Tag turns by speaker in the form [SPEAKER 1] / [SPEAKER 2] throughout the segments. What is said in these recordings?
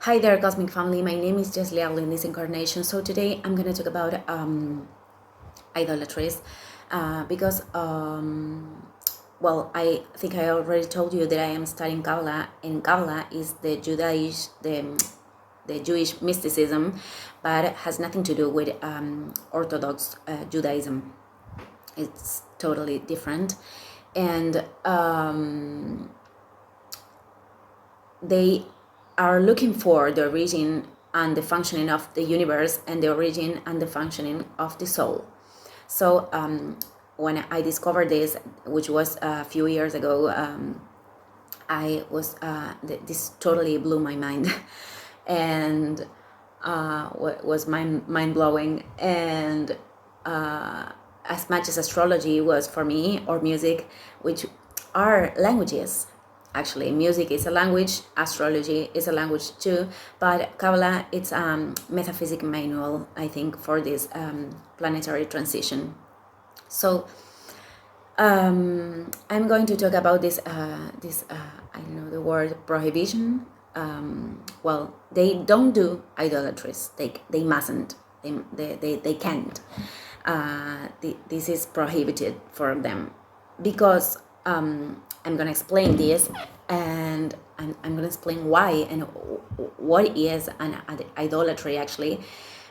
[SPEAKER 1] Hi there, Cosmic Family. My name is Jess Leal in this incarnation. So today I'm going to talk about idolatries because, I think I already told you that I am studying Kabbalah, and Kabbalah is the Jewish mysticism, but it has nothing to do with Orthodox Judaism. It's totally different, and they are looking for the origin and the functioning of the universe and the origin and the functioning of the soul. So when I discovered this, which was a few years ago, I was this totally blew my mind, and was mind blowing. And as much as astrology was for me, or music, which are languages. Actually, music is a language, astrology is a language too, but Kabbalah, it's a metaphysic manual, I think, for this planetary transition. So I'm going to talk about this I don't know the word prohibition. They don't do idolatries. They mustn't. They can't. This is prohibited for them because I'm going to explain this, and I'm going to explain why and what is an idolatry actually.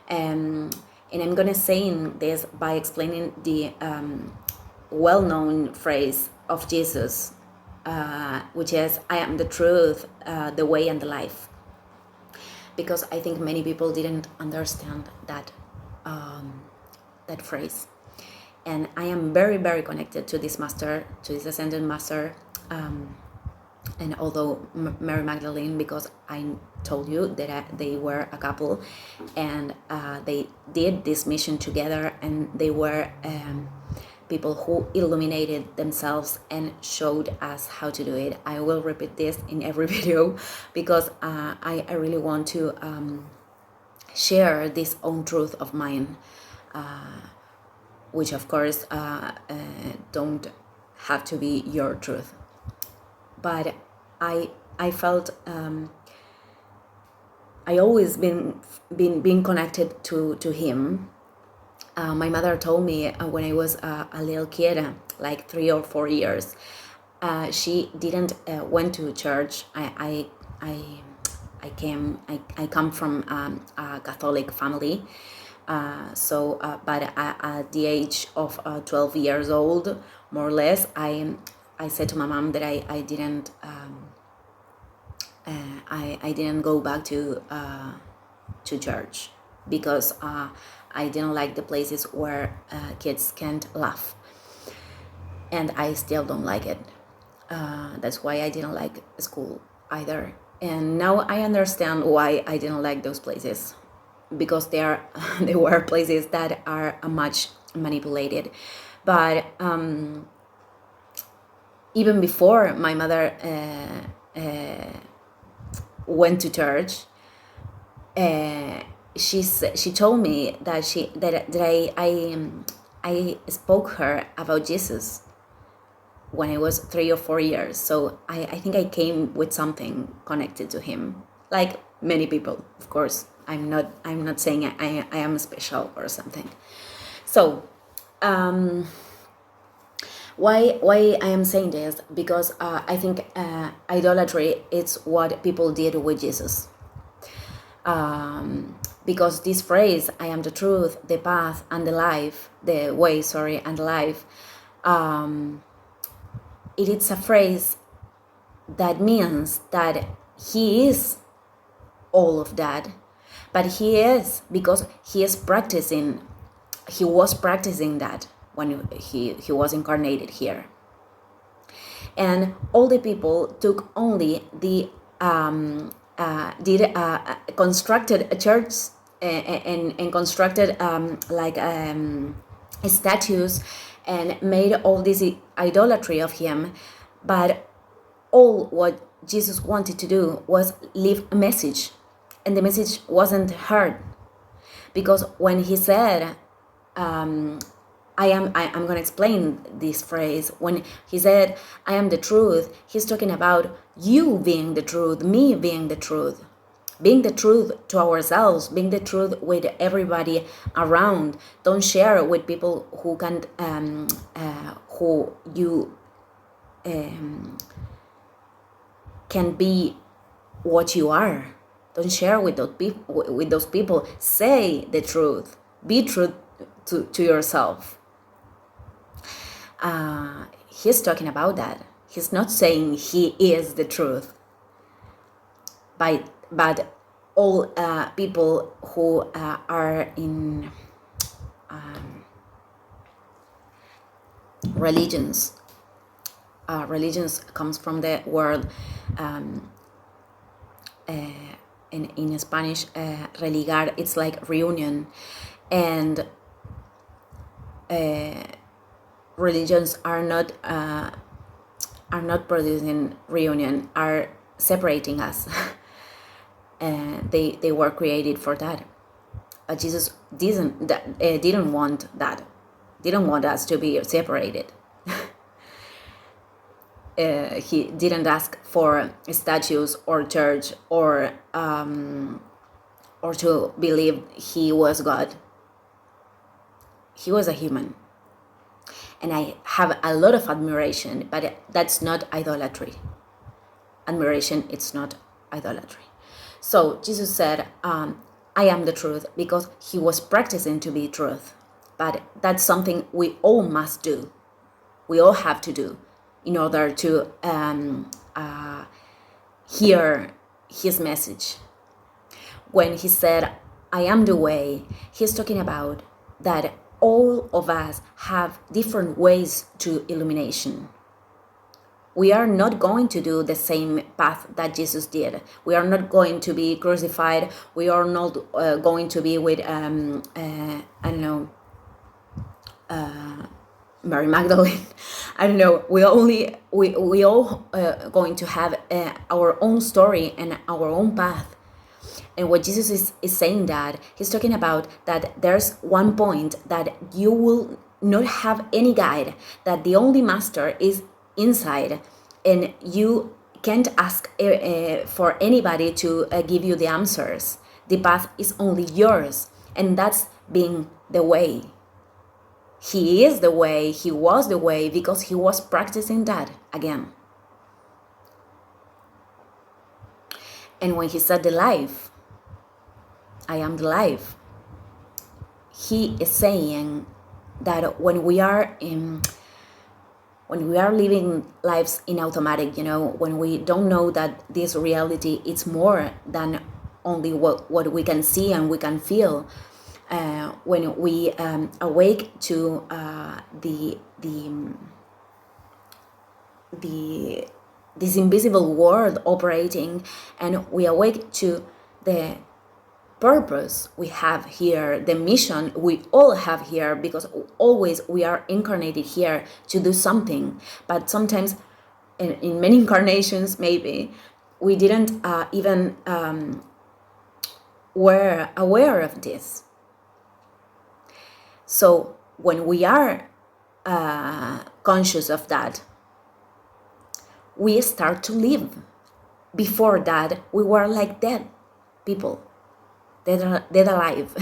[SPEAKER 1] And I'm going to say this by explaining the well-known phrase of Jesus, which is, "I am the truth, the way, and the life." Because I think many people didn't understand that phrase. And I am very, very connected to this master, to this ascended master, and although Mary Magdalene, because I told you that they were a couple, and they did this mission together, and they were people who illuminated themselves and showed us how to do it. I will repeat this in every video because I really want to share this own truth of mine, which of course don't have to be your truth. But I felt I always been connected to him. My mother told me when I was a little kid, like 3 or 4 years, she didn't went to church. I come from a Catholic family, but at the age of 12 years old, more or less, I said to my mom that I didn't I didn't go back to church because I didn't like the places where kids can't laugh, and I still don't like it. That's why I didn't like school either. And now I understand why I didn't like those places, because they were places that are much manipulated. But even before my mother went to church, she told me that I spoke her about Jesus when I was 3 or 4 years. So I think I came with something connected to him, like many people, of course. I'm not saying I am special or something. So why I am saying this? Because I think idolatry is what people did with Jesus. Because this phrase, "I am the truth, the path, and the life," the way, sorry, and the life, it is a phrase that means that he is all of that, but he is because he was practicing that when he was incarnated here. And all the people took only the constructed a church and constructed statues and made all this idolatry of him. But all what Jesus wanted to do was leave a message, and the message wasn't heard, because when he said, I'm going to explain this phrase. When he said, "I am the truth," he's talking about you being the truth, me being the truth. being the truth to ourselves, being the truth with everybody around. Don't share with people who can who you can be what you are. Don't share with those people. Say the truth. Be true to yourself. He's talking about that. He's not saying he is the truth, but all people who are in religions. Religions comes from the word in Spanish, religar. It's like reunion, and religions are not producing reunion, are separating us. And they were created for that. But Jesus didn't want that. Didn't want us to be separated. He didn't ask for statues or church or to believe he was God. He was a human. And I have a lot of admiration, but that's not idolatry. Admiration, it's not idolatry. So Jesus said, I am the truth, because he was practicing to be truth. But that's something we all must do. We all have to do in order to hear his message. When he said, I am the way, he's talking about that all of us have different ways to illumination. We are not going to do the same path that Jesus did. We are not going to be crucified. We are not going to be with, I don't know, Mary Magdalene. I don't know. We all going to have our own story and our own path. And what Jesus is saying, that he's talking about that there's one point that you will not have any guide, that the only master is inside, and you can't ask for anybody to give you the answers. The path is only yours, and that's being the way. He is the way, he was the way, because he was practicing that again. And when he said the life, I am the life, he is saying that when we are living lives in automatic, when we don't know that this reality is more than only what we can see and we can feel, when we awake to this invisible world operating, and we awake to the purpose we have here, the mission we all have here, because always we are incarnated here to do something. But sometimes in many incarnations, maybe we didn't even were aware of this. So when we are conscious of that, we start to live. Before that, we were like dead people, dead alive.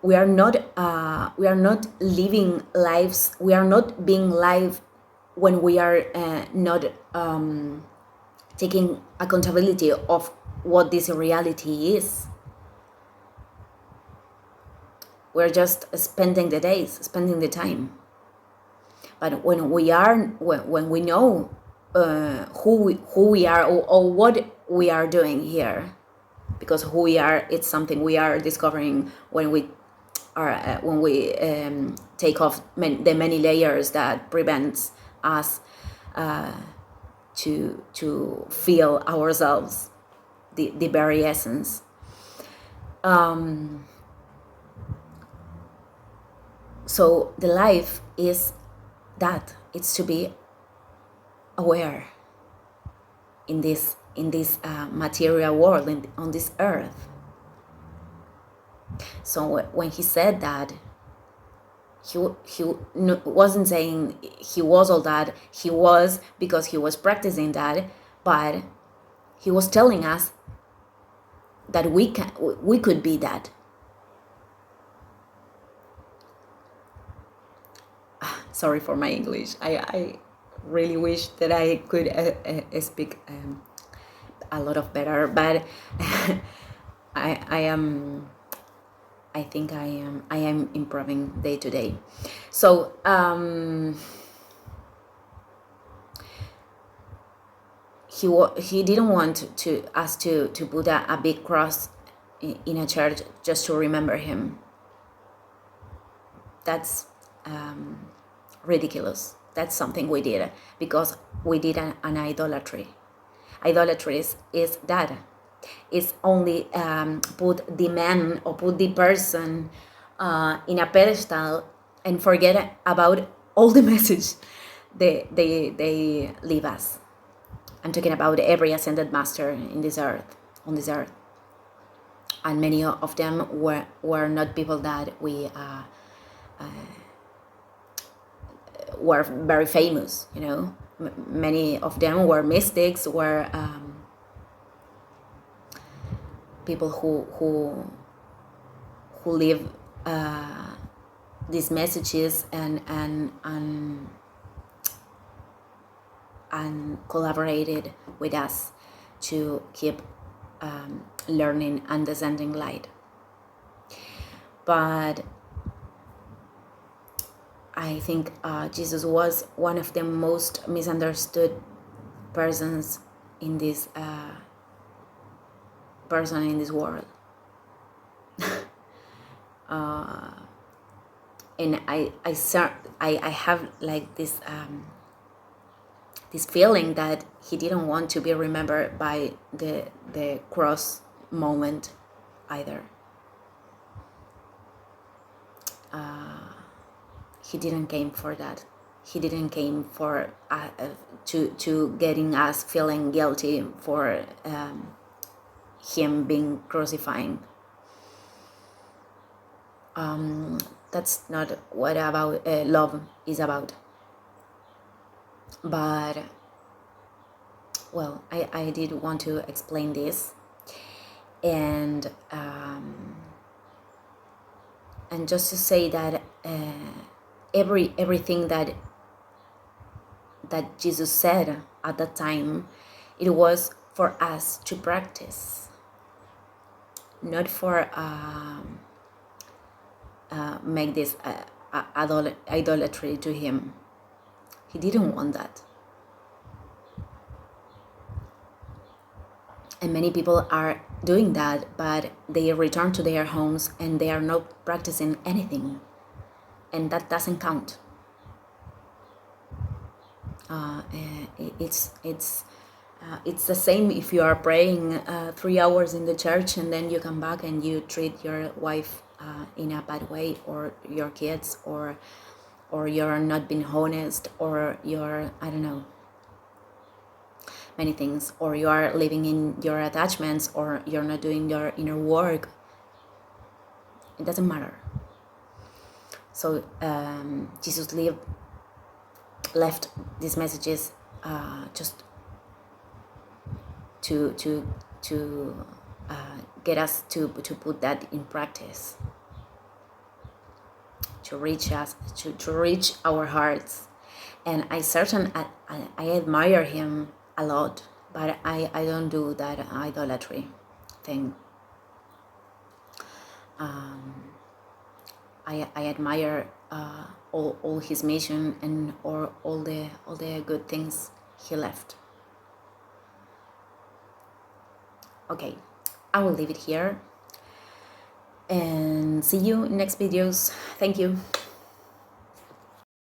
[SPEAKER 1] We are not living lives. We are not being live when we are not taking accountability of what this reality is. We're just spending the days, spending the time. But when we know who we are, or what we are doing here, because who we are, it's something we are discovering when we take off the many layers that prevents us to feel ourselves, the very essence. So the life is that, it's to be aware in this material world, on this earth. So when he said that, he wasn't saying he was all that. He was, because he was practicing that, but he was telling us that we could be that. Sorry for my English. I really wish that I could speak a lot of better, but I am. I think I am improving day to day. So he didn't want us to put a big cross in a church just to remember him. That's ridiculous. That's something we did because we did an idolatry. Idolatry is that. It's only put the man or put the person in a pedestal and forget about all the message they leave us. I'm talking about every ascended master in this earth, on this earth, and many of them were not people that we were very famous. You know, many of them were mystics, were people who live these messages and collaborated with us to keep learning and descending light. But I think Jesus was one of the most misunderstood persons in this world. And I have like this feeling that he didn't want to be remembered by the cross moment either. He didn't came for that. He didn't came for to getting us feeling guilty for him being crucifying. That's not what about love is about. But well, I did want to explain this, and just to say that everything that Jesus said at that time, it was for us to practice, not for make this idolatry to him. He didn't want that. And many people are doing that, but they return to their homes and they are not practicing anything. And that doesn't count. It's the same if you are praying 3 hours in the church and then you come back and you treat your wife in a bad way, or your kids, or you're not being honest, or you're, I don't know, many things, or you are living in your attachments, or you're not doing your inner work. It doesn't matter. So Jesus left these messages just to get us to put that in practice, to reach us, to reach our hearts. And I admire him a lot, but I don't do that idolatry thing. I admire all his mission and all the good things he left. Okay, I will leave it here and see you in next videos. Thank you.